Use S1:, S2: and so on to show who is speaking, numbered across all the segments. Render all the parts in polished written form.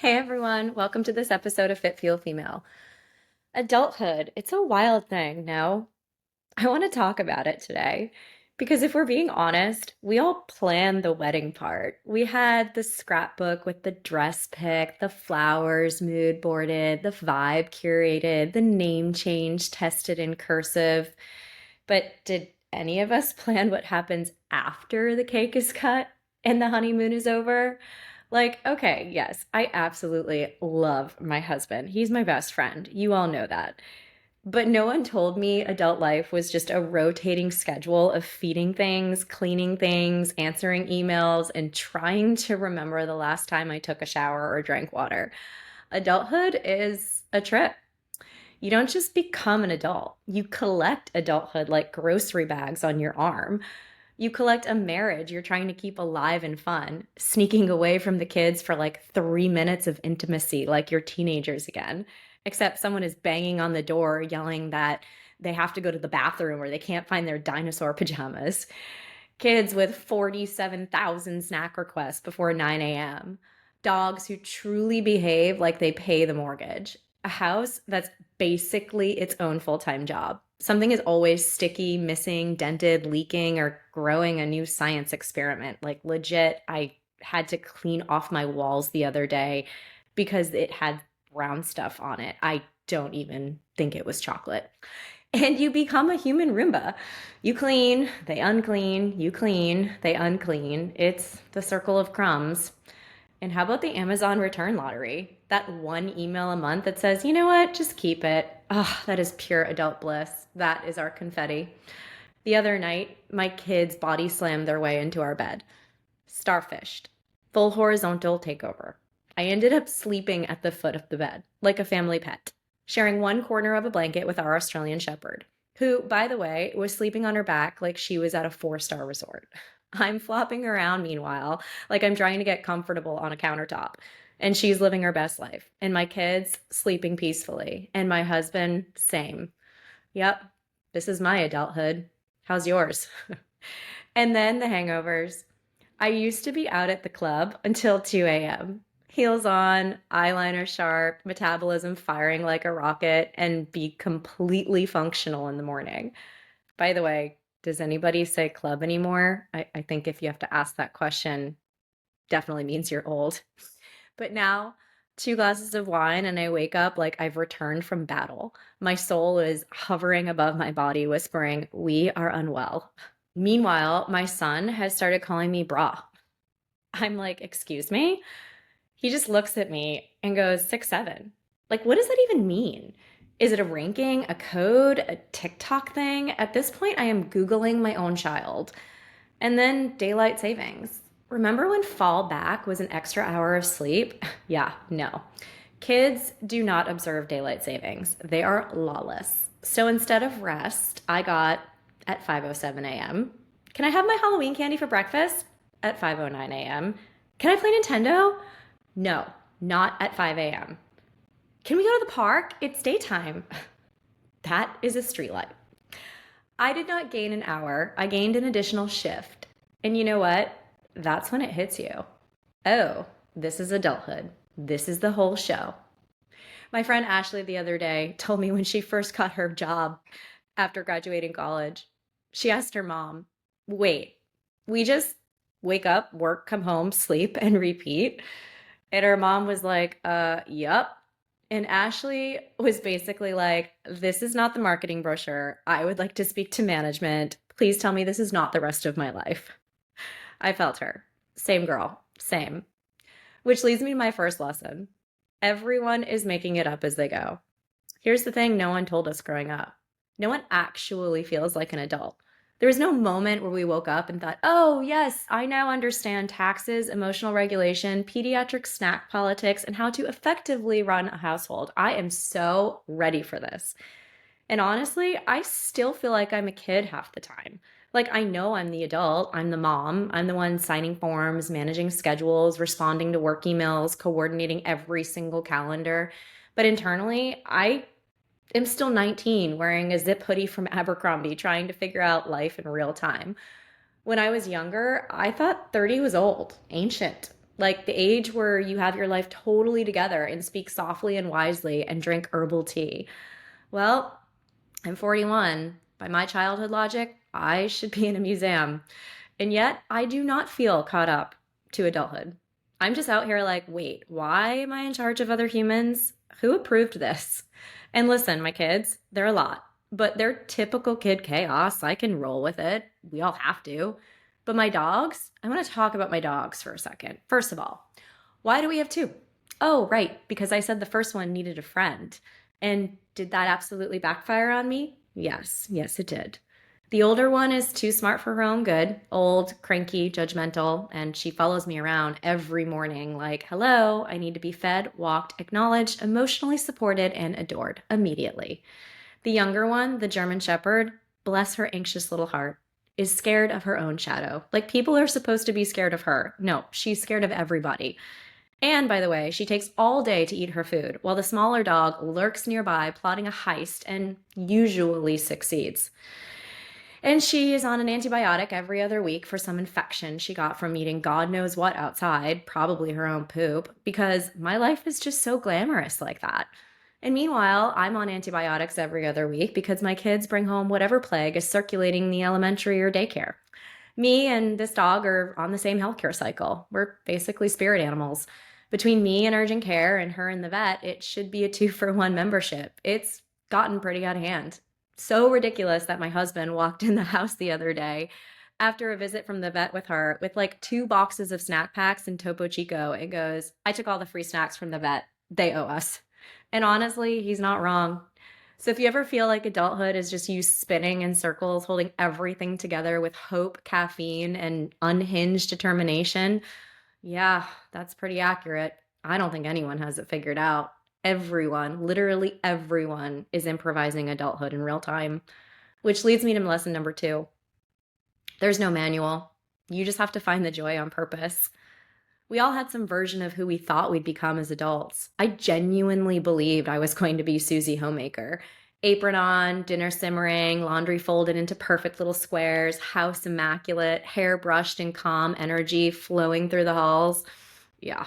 S1: Hey everyone, welcome to this episode of Fit Feel Female. Adulthood, it's a wild thing, no? I want to talk about it today because if we're being honest, we all planned the wedding part. We had the scrapbook with the dress pick, the flowers mood boarded, the vibe curated, the name change tested in cursive. But did any of us plan what happens after the cake is cut and the honeymoon is over? Like, okay, yes, I absolutely love my husband. He's my best friend. You all know that. But no one told me adult life was just a rotating schedule of feeding things, cleaning things, answering emails, and trying to remember the last time I took a shower or drank water. Adulthood is a trip. You don't just become an adult, you collect adulthood like grocery bags on your arm. You collect a marriage you're trying to keep alive and fun, sneaking away from the kids for like 3 minutes of intimacy like you're teenagers again. Except someone is banging on the door yelling that they have to go to the bathroom or they can't find their dinosaur pajamas. Kids with 47,000 snack requests before 9 a.m. Dogs who truly behave like they pay the mortgage. A house that's basically its own full time job. Something is always sticky, missing, dented, leaking, or growing a new science experiment. Like, legit, I had to clean off my walls the other day because it had brown stuff on it. I don't even think it was chocolate. And you become a human Roomba. You clean, they unclean, you clean, they unclean. It's the circle of crumbs. And how about the Amazon return lottery? That one email a month that says, you know what, just keep it. Oh, that is pure adult bliss. That is our confetti. The other night, my kids body slammed their way into our bed. Starfished. Full horizontal takeover. I ended up sleeping at the foot of the bed, like a family pet, sharing one corner of a blanket with our Australian Shepherd, who, by the way, was sleeping on her back like she was at a four-star resort. I'm flopping around, meanwhile, like I'm trying to get comfortable on a countertop. And she's living her best life. And my kids sleeping peacefully. And my husband, same. Yep, this is my adulthood. How's yours? And then the hangovers. I used to be out at the club until 2 a.m. Heels on, eyeliner sharp, metabolism firing like a rocket, and be completely functional in the morning. By the way, does anybody say club anymore? I think if you have to ask that question, definitely means you're old. But now, 2 glasses of wine, and I wake up like I've returned from battle. My soul is hovering above my body, whispering, we are unwell. Meanwhile, my son has started calling me bra. I'm like, excuse me? He just looks at me and goes, 6'7". Like, what does that even mean? Is it a ranking, a code, a TikTok thing? At this point, I am Googling my own child. And then daylight savings. Remember when fall back was an extra hour of sleep? Yeah, no. Kids do not observe daylight savings. They are lawless. So instead of rest, I got at 5:07 a.m. Can I have my Halloween candy for breakfast? At 5:09 a.m. Can I play Nintendo? No, not at 5 a.m. Can we go to the park? It's daytime. That is a streetlight. I did not gain an hour. I gained an additional shift. And you know what? That's when it hits you. Oh, this is adulthood. This is the whole show. My friend Ashley the other day told me when she first got her job after graduating college, she asked her mom, wait, we just wake up, work, come home, sleep, and repeat? And her mom was like, yup. And Ashley was basically like, this is not the marketing brochure. I would like to speak to management. Please tell me this is not the rest of my life. I felt her. Same girl. Same. Which leads me to my first lesson. Everyone is making it up as they go. Here's the thing no one told us growing up. No one actually feels like an adult. There was no moment where we woke up and thought, oh, yes, I now understand taxes, emotional regulation, pediatric snack politics, and how to effectively run a household. I am so ready for this. And honestly, I still feel like I'm a kid half the time. Like, I know I'm the adult, I'm the mom, I'm the one signing forms, managing schedules, responding to work emails, coordinating every single calendar. But internally, I am still 19, wearing a zip hoodie from Abercrombie, trying to figure out life in real time. When I was younger, I thought 30 was old, ancient. like the age where you have your life totally together and speak softly and wisely and drink herbal tea. Well, I'm 41. By my childhood logic, I should be in a museum. And yet, I do not feel caught up to adulthood. I'm just out here like, wait, why am I in charge of other humans? Who approved this? And listen, my kids, they're a lot, but they're typical kid chaos. I can roll with it. We all have to. But my dogs, I want to talk about my dogs for a second. First of all, why do we have two? Oh, right, because I said the first one needed a friend. And did that absolutely backfire on me? Yes, yes, it did. The older one is too smart for her own good, old, cranky, judgmental, and she follows me around every morning like, hello, I need to be fed, walked, acknowledged, emotionally supported, and adored immediately. The younger one, the German Shepherd, bless her anxious little heart, is scared of her own shadow. Like people are supposed to be scared of her. No, she's scared of everybody. And by the way, she takes all day to eat her food, while the smaller dog lurks nearby, plotting a heist and usually succeeds. And she is on an antibiotic every other week for some infection she got from eating God knows what outside, probably her own poop, because my life is just so glamorous like that. And meanwhile, I'm on antibiotics every other week because my kids bring home whatever plague is circulating in the elementary or daycare. Me and this dog are on the same healthcare cycle. We're basically spirit animals. Between me and urgent care and her and the vet, it should be a 2-for-1 membership. It's gotten pretty out of hand. So ridiculous that my husband walked in the house the other day after a visit from the vet with her with like 2 boxes of snack packs and Topo Chico and goes, I took all the free snacks from the vet. They owe us. And honestly, he's not wrong. So if you ever feel like adulthood is just you spinning in circles, holding everything together with hope, caffeine, and unhinged determination, yeah, that's pretty accurate. I don't think anyone has it figured out. Everyone, literally everyone, is improvising adulthood in real time, which leads me to lesson number 2. There's no manual. You just have to find the joy on purpose. We all had some version of who we thought we'd become as adults. I genuinely believed I was going to be Susie Homemaker. Apron on, dinner simmering, laundry folded into perfect little squares, house immaculate, hair brushed in calm energy flowing through the halls. Yeah.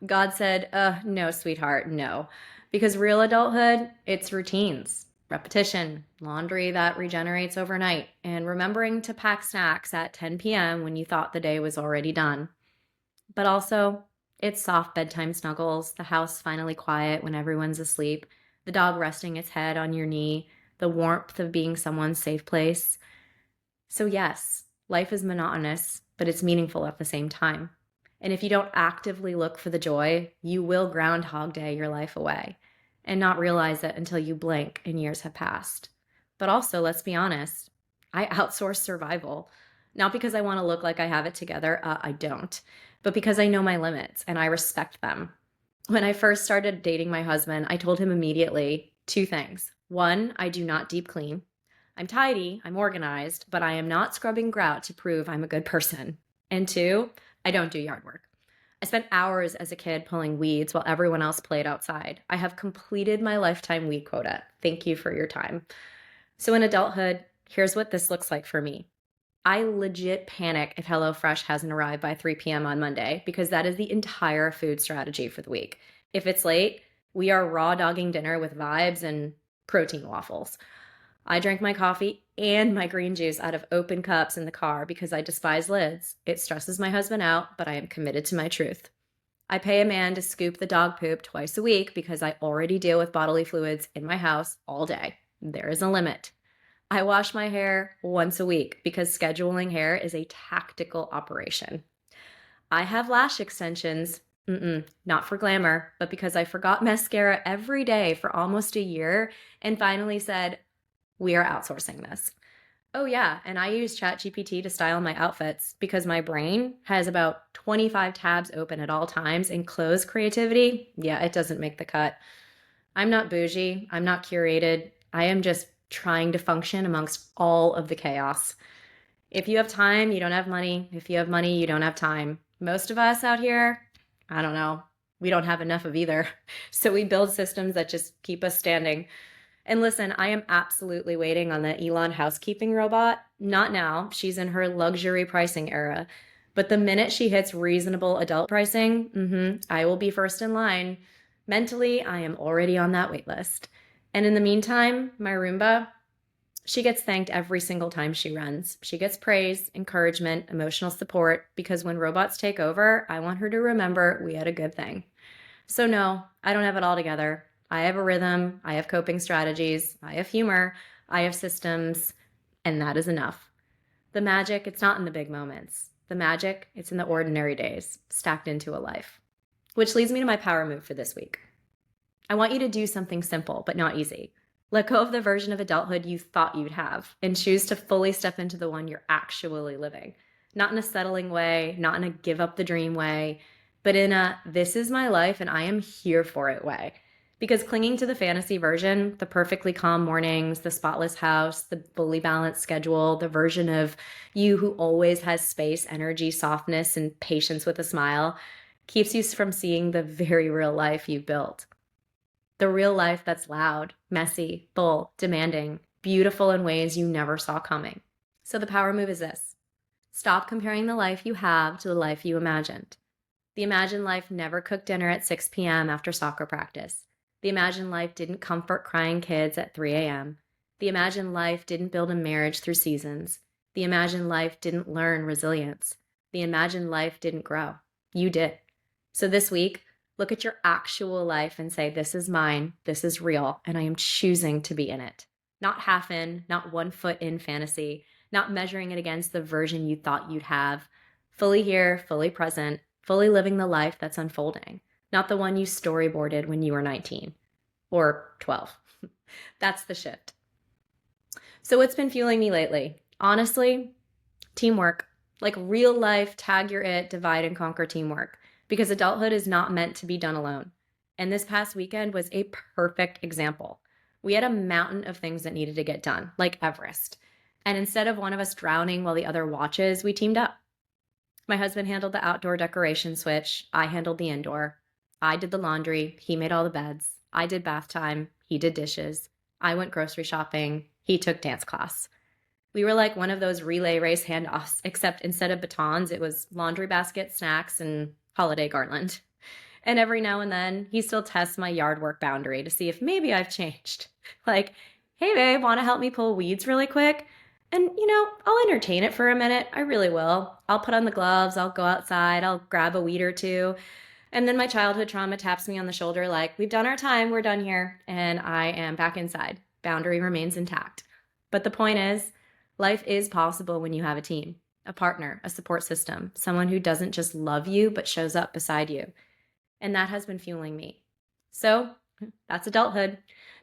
S1: God said, no, sweetheart, no. Because real adulthood, it's routines, repetition, laundry that regenerates overnight, and remembering to pack snacks at 10 p.m. when you thought the day was already done. But also, it's soft bedtime snuggles, the house finally quiet when everyone's asleep, the dog resting its head on your knee, the warmth of being someone's safe place. So, yes, life is monotonous, but it's meaningful at the same time. And if you don't actively look for the joy, you will Groundhog Day your life away and not realize it until you blink and years have passed. But also, let's be honest, I outsource survival. Not because I want to look like I have it together, I don't, but because I know my limits and I respect them. When I first started dating my husband, I told him immediately 2 things. One, I do not deep clean. I'm tidy, I'm organized, but I am not scrubbing grout to prove I'm a good person. And 2, I don't do yard work. I spent hours as a kid pulling weeds while everyone else played outside. I have completed my lifetime weed quota. Thank you for your time. So in adulthood, here's what this looks like for me. I legit panic if HelloFresh hasn't arrived by 3 p.m. on Monday because that is the entire food strategy for the week. If it's late, we are raw dogging dinner with vibes and protein waffles. I drank my coffee and my green juice out of open cups in the car because I despise lids. It stresses my husband out, but I am committed to my truth. I pay a man to scoop the dog poop twice a week because I already deal with bodily fluids in my house all day. There is a limit. I wash my hair once a week because scheduling hair is a tactical operation. I have lash extensions, not for glamour, but because I forgot mascara every day for almost a year and finally said, we are outsourcing this. Oh yeah, and I use ChatGPT to style my outfits because my brain has about 25 tabs open at all times and clothes creativity, yeah, it doesn't make the cut. I'm not bougie, I'm not curated, I am just trying to function amongst all of the chaos. If you have time, you don't have money. If you have money, you don't have time. Most of us out here, I don't know, we don't have enough of either. So we build systems that just keep us standing. And listen, I am absolutely waiting on the Elon housekeeping robot. Not now. She's in her luxury pricing era. But the minute she hits reasonable adult pricing, I will be first in line. Mentally, I am already on that wait list. And in the meantime, my Roomba, she gets thanked every single time she runs. She gets praise, encouragement, emotional support, because when robots take over, I want her to remember we had a good thing. So, no, I don't have it all together. I have a rhythm, I have coping strategies, I have humor, I have systems, and that is enough. The magic, it's not in the big moments. The magic, it's in the ordinary days, stacked into a life. Which leads me to my power move for this week. I want you to do something simple, but not easy. Let go of the version of adulthood you thought you'd have and choose to fully step into the one you're actually living. Not in a settling way, not in a give up the dream way, but in a this is my life and I am here for it way. Because clinging to the fantasy version, the perfectly calm mornings, the spotless house, the fully balanced schedule, the version of you who always has space, energy, softness, and patience with a smile, keeps you from seeing the very real life you've built. The real life that's loud, messy, full, demanding, beautiful in ways you never saw coming. So the power move is this. Stop comparing the life you have to the life you imagined. The imagined life never cooked dinner at 6 p.m. after soccer practice. The imagined life didn't comfort crying kids at 3 a.m. The imagined life didn't build a marriage through seasons. The imagined life didn't learn resilience. The imagined life didn't grow. You did. So this week, look at your actual life and say, this is mine, this is real, and I am choosing to be in it. Not half in, not 1 foot in fantasy, not measuring it against the version you thought you'd have. Fully here, fully present, fully living the life that's unfolding, not the one you storyboarded when you were 19 or 12. That's the shift. So what's been fueling me lately? Honestly, teamwork. Like real life, tag your it, divide and conquer teamwork. Because adulthood is not meant to be done alone. And this past weekend was a perfect example. We had a mountain of things that needed to get done, like Everest. And instead of one of us drowning while the other watches, we teamed up. My husband handled the outdoor decoration switch. I handled the indoor. I did the laundry. He made all the beds. I did bath time. He did dishes. I went grocery shopping. He took dance class. We were like one of those relay race handoffs, except instead of batons, it was laundry basket, snacks, and holiday garland. And every now and then, he still tests my yard work boundary to see if maybe I've changed. Like, hey babe, want to help me pull weeds really quick? And, I'll entertain it for a minute. I really will. I'll put on the gloves. I'll go outside. I'll grab a weed or two. And then my childhood trauma taps me on the shoulder like, we've done our time. We're done here. And I am back inside. Boundary remains intact. But the point is, life is possible when you have a team, a partner, a support system, someone who doesn't just love you, but shows up beside you. And that has been fueling me. So that's adulthood.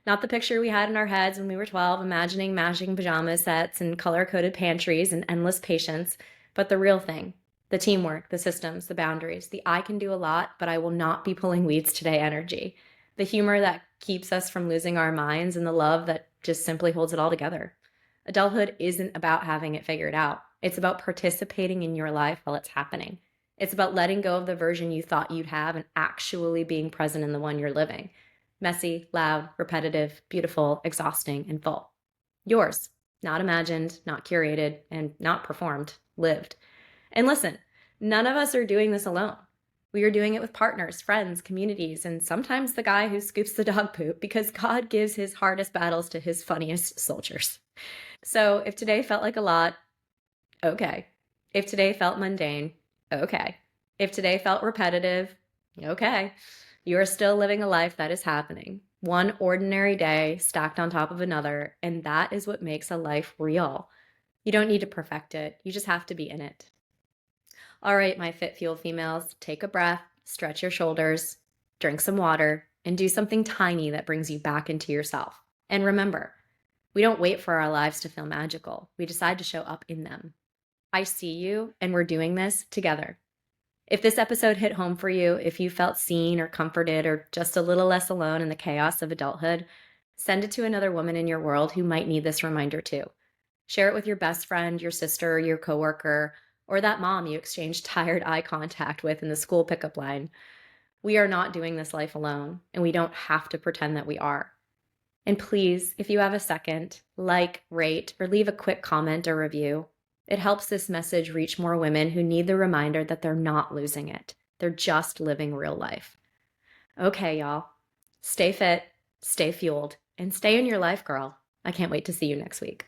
S1: Not the picture we had in our heads when we were 12, imagining matching pajama sets and color-coded pantries and endless patience, but the real thing, the teamwork, the systems, the boundaries, the I can do a lot, but I will not be pulling weeds today energy, the humor that keeps us from losing our minds, and the love that just simply holds it all together. Adulthood isn't about having it figured out. It's about participating in your life while it's happening. It's about letting go of the version you thought you'd have and actually being present in the one you're living. Messy, loud, repetitive, beautiful, exhausting, and full. Yours, not imagined, not curated, and not performed, lived. And listen, none of us are doing this alone. We are doing it with partners, friends, communities, and sometimes the guy who scoops the dog poop because God gives his hardest battles to his funniest soldiers. So if today felt like a lot, okay. If today felt mundane, okay. If today felt repetitive, okay. You are still living a life that is happening. One ordinary day stacked on top of another, and that is what makes a life real. You don't need to perfect it. You just have to be in it. All right, my Fit Fuel females, take a breath, stretch your shoulders, drink some water, and do something tiny that brings you back into yourself. And remember, we don't wait for our lives to feel magical. We decide to show up in them. I see you, and we're doing this together. If this episode hit home for you, if you felt seen or comforted or just a little less alone in the chaos of adulthood, send it to another woman in your world who might need this reminder too. Share it with your best friend, your sister, your coworker, or that mom you exchanged tired eye contact with in the school pickup line. We are not doing this life alone, and we don't have to pretend that we are. And please, if you have a second, like, rate, or leave a quick comment or review. It helps this message reach more women who need the reminder that they're not losing it. They're just living real life. Okay, y'all. Stay fit, stay fueled, and stay in your life, girl. I can't wait to see you next week.